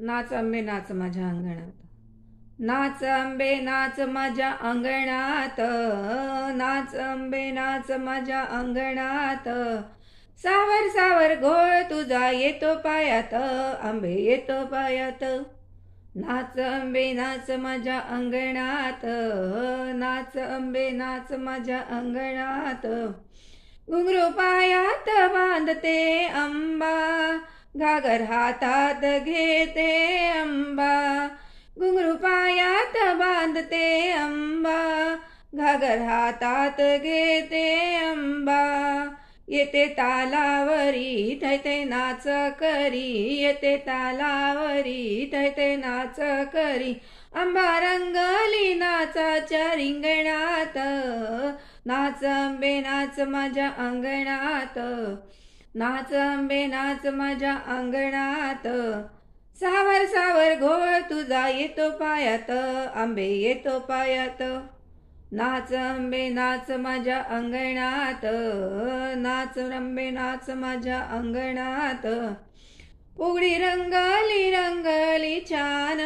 नाच आंबे नाच माझ्या अंगणात. नाच आंबे नाच माझ्या अंगणात. नाच आंबे नाच माझ्या अंगणात. सावर सावर घोळ तुझा येतो पायात. आंबे येतो पायात. नाच आंबे नाच माझ्या अंगणात. नाच आंबे नाच माझ्या अंगणात. घुंगरू पायात बांधते अंबा, घागर हातात घेते अंबा. घुंगरू पायात बांधते अंबा, घागर हातात घेते अंबा. येते तालावरी थैथे नाच करी, येते तालावरी थैथे नाच करी. अंबा रंगली नाचाच्या रिंगणात. नाच आंबे नाच माझ्या अंगणात. नाच आंबे नाच माझ्या अंगणात. सावर सावर घोळ तुझा येतो पायात. आंबे येतो पायात. नाच आंबे नाच माझ्या अंगणात. नाच आंबे नाच माझ्या अंगणात. फुगडी रंगली रंगली छान,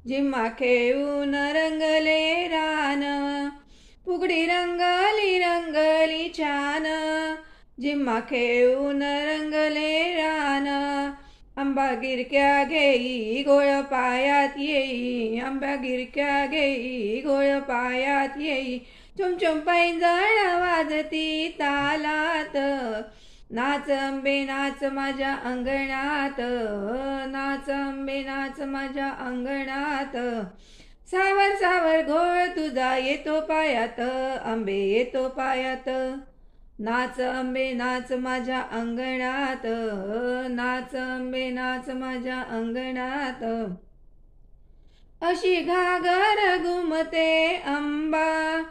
झिम्मा खेळून रंगले रान. फुगडी रंगली रंगली छान, झिम्मा खेळून रंगले रान. आंबा गिरक्या घेई गोळ पायात येई, आंबा गिरक्या घेई गोळ पायात येई. चुमचुम पैंजण वाजती तालात. नाच आंबे नाच माझ्या अंगणात. नाच आंबे नाच माझ्या अंगणात. सावर सावर घोळ तुझा येतो पायात. आंबे येतो पायात. नाच आंबे नाच माझ्या अंगणात. नाच आंबे नाच माझ्या अंगणात. अशी घागर घुमते अंबा,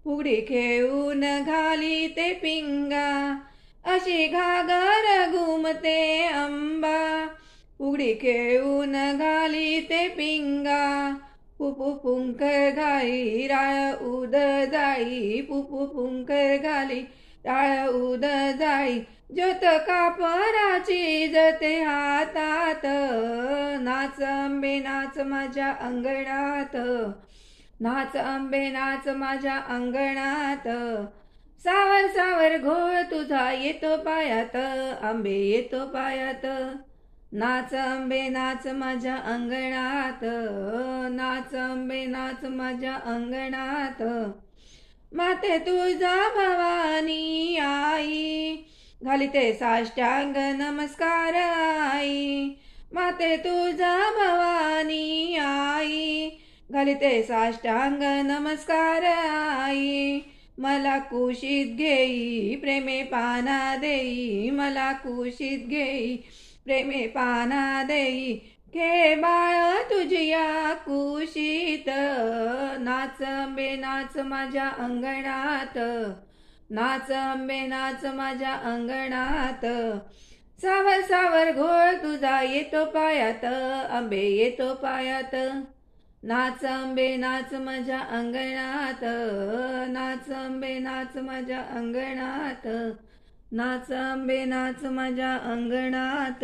फुगडी खेळून घाली ते पिंगा. अशी घागर घुमते अंबा, फुगडी खेळून घाली ते पिंगा. पुपू पुंकर घाली राळ उद जाळी, पुपू पुंकर घाली राळ उद जाळी. ज्योत कापराची जते हातात. नाच आंबे नाच माझ्या अंगणात. नाच आंबे नाच माझ्या अंगणात. सावर सावर घोळ तुझा येतो पायात. आंबे येतो पायात. नाच आंबे नाच माझ्या अंगणात. नाच आंबे नाच माझ्या अंगणात. माते तुळजा भवानी आई, घालिते साष्टांग नमस्कार आई. माते तुळजा भवानी आई, घालिते साष्टांग नमस्कार आई. मला कुशीत घेई प्रेमे पाना देई, मला कुशीत घेई प्रेमे पाना देई. घे बाळ तुझिया कुशीत. नाच आंबे नाच माझ्या अंगणात. नाच आंबे नाच माझ्या अंगणात. सावर सावर घोळ तुझा येतो पायात. आंबे येतो पायात. नाच आंबे नाच माझ्या अंगणात. नाच आंबे नाच माझ्या अंगणात. नाच आंबे नाच माझ्या अंगणात.